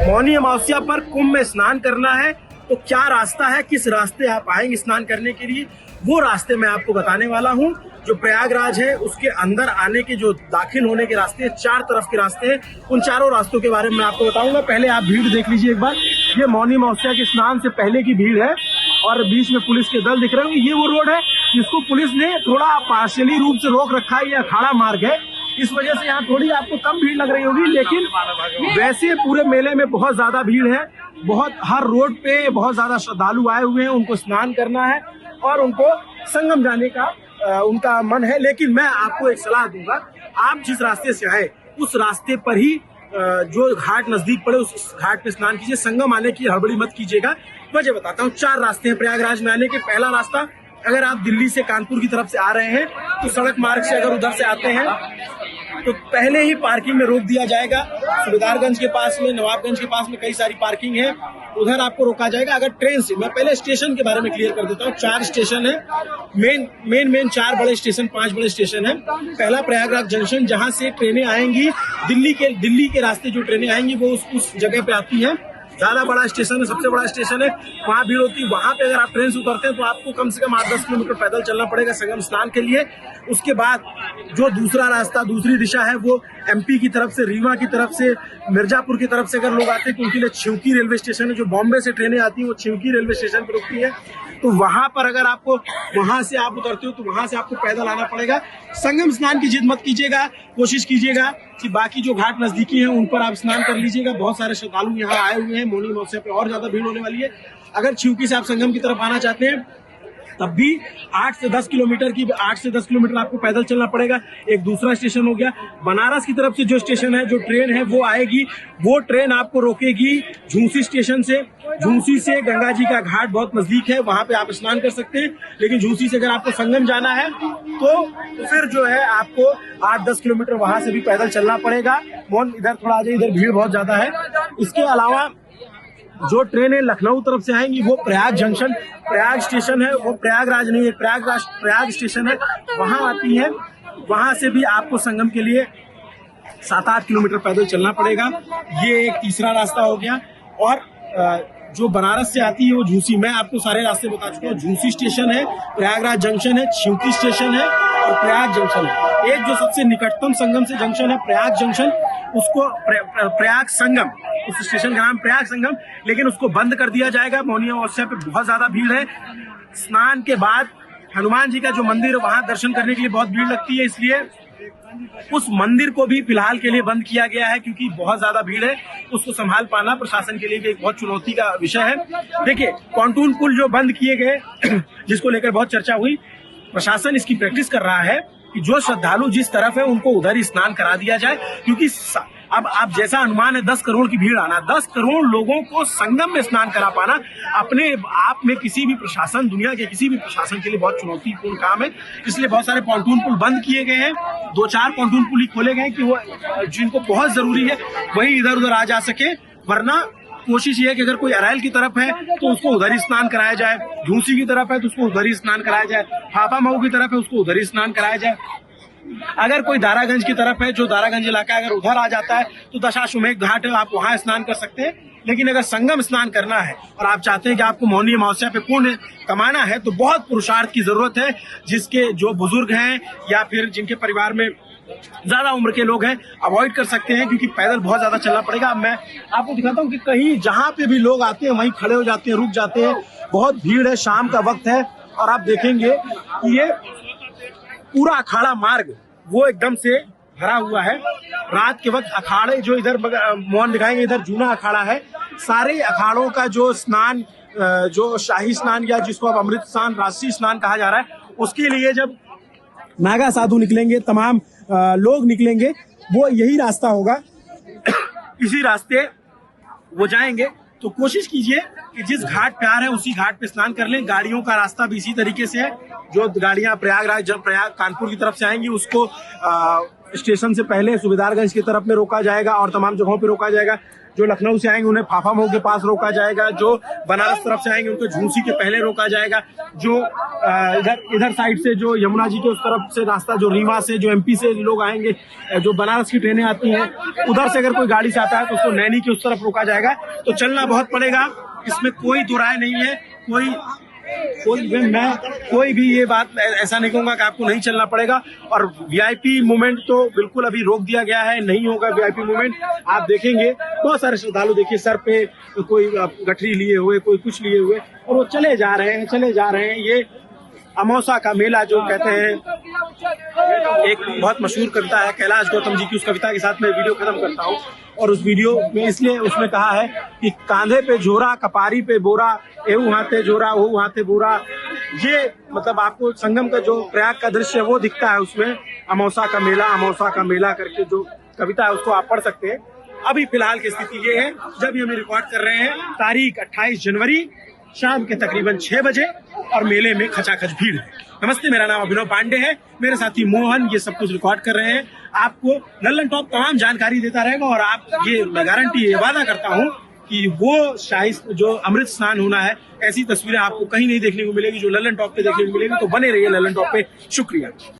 मौनी अमावस्या पर कुंभ में स्नान करना है तो क्या रास्ता है, किस रास्ते आप आएंगे स्नान करने के लिए, वो रास्ते मैं आपको बताने वाला हूँ। जो प्रयागराज है उसके अंदर आने के जो दाखिल होने के रास्ते हैं, 4 तरफ के रास्ते हैं, उन चारों रास्तों के बारे में मैं आपको बताऊंगा। पहले आप भीड़ देख लीजिए एक बार। ये मौनी अमावस्या के स्नान से पहले की भीड़ है और बीच में पुलिस के दल दिख रहे होंगे। ये वो रोड है जिसको पुलिस ने थोड़ा पार्शियली रूप से रोक रखा है, ये अखाड़ा मार्ग है, इस वजह से यहाँ थोड़ी आपको कम भीड़ लग रही होगी, लेकिन वैसे पूरे मेले में बहुत ज्यादा भीड़ है। बहुत हर रोड पे बहुत ज्यादा श्रद्धालु आए हुए हैं, उनको स्नान करना है और उनको संगम जाने का उनका मन है। लेकिन मैं आपको एक सलाह दूंगा, आप जिस रास्ते से आए उस रास्ते पर ही जो घाट नजदीक पड़े उस घाट पे स्नान कीजिए, संगम आने की हड़बड़ी मत कीजिएगा। वजह बताता हूँ, 4 रास्ते हैं प्रयागराज में आने के। पहला रास्ता, अगर आप दिल्ली से कानपुर की तरफ से आ रहे हैं तो सड़क मार्ग से अगर उधर से आते हैं तो पहले ही पार्किंग में रोक दिया जाएगा। सुबेदारगंज के पास में, नवाबगंज के पास में कई सारी पार्किंग है, उधर आपको रोका जाएगा। अगर ट्रेन से, मैं पहले स्टेशन के बारे में क्लियर कर देता हूँ। 4 स्टेशन है, मेन 4 बड़े स्टेशन, 5 बड़े स्टेशन है। पहला प्रयागराज जंक्शन, जहां से ट्रेनें आएंगी, दिल्ली के रास्ते जो ट्रेनें आएंगी वो उस जगह पे आती हैं। ज्यादा बड़ा स्टेशन है, सबसे बड़ा स्टेशन है, वहां भीड़ होती है। वहां पे अगर आप ट्रेन से उतरते हैं तो आपको कम से कम 8-10 किलोमीटर पैदल चलना पड़ेगा संगम स्नान के लिए। उसके बाद जो दूसरा रास्ता, दूसरी दिशा है, वो एमपी की तरफ से, रीवा की तरफ से, मिर्जापुर की तरफ से अगर लोग आते हैं तो उनके लिए छिवकी रेलवे स्टेशन है। जो बॉम्बे से ट्रेनें आती हैं वो छिवकी रेलवे स्टेशन पर रुकती है, तो वहां पर अगर आपको, वहां से आप उतरते हो तो वहां से आपको पैदल आना पड़ेगा। संगम स्नान की जिद मत कीजिएगा, कोशिश कीजिएगा कि बाकी जो घाट नजदीकी हैं उन पर आप स्नान कर लीजिएगा। बहुत सारे श्रद्धालु यहाँ आए हुए हैं, मौनी अमावस्या पे और ज्यादा भीड़ होने वाली है। अगर छिवकी से आप संगम की तरफ आना चाहते हैं तब भी 8 से 10 किलोमीटर आपको पैदल चलना पड़ेगा। एक दूसरा स्टेशन हो गया। बनारस की तरफ से जो स्टेशन है, जो ट्रेन है वो आएगी, वो ट्रेन आपको रोकेगी झूसी स्टेशन से। झूसी से गंगा जी का घाट बहुत नजदीक है, वहां पे आप स्नान कर सकते हैं। लेकिन झूसी से अगर आपको संगम जाना है तो फिर जो है आपको 8-10 किलोमीटर वहां से भी पैदल चलना पड़ेगा। मोहन इधर थोड़ा आ जाइए, इधर भीड़ बहुत ज्यादा है। इसके अलावा जो ट्रेनें लखनऊ तरफ से आएंगी वो प्रयाग जंक्शन, प्रयाग स्टेशन है, वो प्रयागराज नहीं है, प्रयाग स्टेशन है, वहां आती है। वहां से भी आपको संगम के लिए 7-8 किलोमीटर पैदल चलना पड़ेगा। ये एक तीसरा रास्ता हो गया। और जो बनारस से आती है वो झूसी, मैं आपको सारे रास्ते बता चुका हूँ। झूसी स्टेशन है, प्रयागराज जंक्शन है, छिवकी स्टेशन है और प्रयाग जंक्शन है। एक जो सबसे निकटतम संगम से जंक्शन है प्रयाग जंक्शन, उसको प्रयाग संगम, उस स्टेशन का नाम प्रयाग संगम, लेकिन उसको बंद कर दिया जाएगा। मौनी अमावस्या पे बहुत ज्यादा भीड़ है। स्नान के बाद हनुमान जी का जो मंदिर है वहां दर्शन करने के लिए बहुत भीड़ लगती है, इसलिए उस मंदिर को भी फिलहाल के लिए बंद किया गया है, क्योंकि बहुत ज्यादा भीड़ है। उसको संभाल पाना प्रशासन के लिए भी एक बहुत चुनौती का विषय है। देखिए, पॉन्टून पुल जो बंद किए गए जिसको लेकर बहुत चर्चा हुई, प्रशासन इसकी प्रैक्टिस कर रहा है कि जो श्रद्धालु जिस तरफ है उनको उधर ही स्नान करा दिया जाए। क्योंकि अब आप जैसा अनुमान है 10 करोड़ की भीड़ आना, 10 करोड़ लोगों को संगम में स्नान करा पाना अपने आप में किसी भी प्रशासन, दुनिया के किसी भी प्रशासन के लिए बहुत चुनौतीपूर्ण काम है। इसलिए बहुत सारे पॉन्टून पुल बंद किए गए हैं। 2-4 पॉन्टून पुल ही खोले गए कि वो जिनको बहुत जरूरी है वही इधर उधर आ जा सके। वरना कोशिश ये है कि अगर कोई अरैल की तरफ है तो उसको उधर ही स्नान कराया जाए, झूसी की तरफ है तो उसको उधर ही स्नान कराया जाए, फाफा मऊ की तरफ है उसको उधर ही स्नान कराया जाए। अगर कोई दारागंज की तरफ है, जो दारागंज इलाका है, अगर उधर आ जाता है तो दशाश्वमेध घाट है, आप वहां स्नान कर सकते हैं। लेकिन अगर संगम स्नान करना है और आप चाहते हैं कि आपको मौनी अमावस्या पे पुण्य कमाना है तो बहुत पुरुषार्थ की जरूरत है। जिसके जो बुजुर्ग हैं या फिर जिनके परिवार में ज्यादा उम्र के लोग हैं, अवॉइड कर सकते हैं, क्योंकि पैदल बहुत ज्यादा चलना पड़ेगा। मैं आपको दिखाता हूँ कि कहीं जहां पे भी लोग आते हैं वहीं खड़े हो जाते हैं, रुक जाते हैं, बहुत भीड़ है, शाम का वक्त है। और आप देखेंगे कि ये पूरा अखाड़ा मार्ग वो एकदम से भरा हुआ है। रात के वक्त अखाड़े जो इधर मोहन दिखाएंगे, इधर जूना अखाड़ा है। सारे अखाड़ों का जो स्नान, जो शाही स्नान या जिसको अब अमृत स्नान, राष्ट्रीय स्नान कहा जा रहा है, उसके लिए जब नागा साधु निकलेंगे, तमाम लोग निकलेंगे, वो यही रास्ता होगा। इसी रास्ते वो जाएंगे। तो कोशिश कीजिए कि जिस घाट पे आ रहे हैं उसी घाट पे स्नान कर लें। गाड़ियों का रास्ता भी इसी तरीके से है। जो गाड़ियां प्रयाग कानपुर की तरफ से आएंगी उसको स्टेशन से पहले सुबेदारगंज की तरफ में रोका जाएगा और तमाम जगहों पे रोका जाएगा। जो लखनऊ से आएंगे उन्हें फाफा मऊ के पास रोका जाएगा, जो बनारस तरफ से आएंगे उनको झूंसी के पहले रोका जाएगा, जो इधर साइड से जो यमुना जी के उस तरफ से रास्ता, जो रीवा से, जो एमपी से लोग आएंगे, जो बनारस की ट्रेनें आती हैं, उधर से अगर कोई गाड़ी से आता है तो उसको नैनी की उस तरफ रोका जाएगा। तो चलना बहुत पड़ेगा, इसमें कोई दुराय नहीं है। कोई भी ये बात ऐसा नहीं कहूंगा कि आपको नहीं चलना पड़ेगा। और वीआईपी मूवमेंट तो बिल्कुल अभी रोक दिया गया है, नहीं होगा वीआईपी मूवमेंट। आप देखेंगे बहुत सारे श्रद्धालु, देखिए सर पे कोई गठरी लिए हुए, कोई कुछ लिए हुए, और वो चले जा रहे हैं। ये अमावस्या का मेला जो कहते हैं, एक बहुत मशहूर कविता है कैलाश गौतम जी की, उस कविता के साथ मैं वीडियो खत्म करता हूँ। और उस वीडियो में इसलिए उसमें कहा है कि कांधे पे झोरा, कपारी पे बोरा, एहू हाथे झोरा ओहू हाथे बोरा। ये मतलब आपको संगम का जो प्रयाग का दृश्य है वो दिखता है उसमें। अमावस्या का मेला करके जो कविता है उसको आप पढ़ सकते हैं। अभी फिलहाल की स्थिति ये है, जब ये हम रिकॉर्ड कर रहे हैं, तारीख 28 जनवरी शाम के तकरीबन 6 बजे, और मेले में खचाखच भीड़ है। नमस्ते, मेरा नाम अभिनव पांडे है, मेरे साथी मोहन ये सब कुछ रिकॉर्ड कर रहे हैं। आपको लल्लन टॉप तमाम जानकारी देता रहेगा, और आप ये मैं गारंटी ये वादा करता हूँ कि वो शाही जो अमृत स्नान होना है, ऐसी तस्वीरें आपको कहीं नहीं देखने को मिलेगी जो लल्लन टॉप पे देखने को मिलेगी। तो बने रहिए लल्लन टॉप पे। शुक्रिया।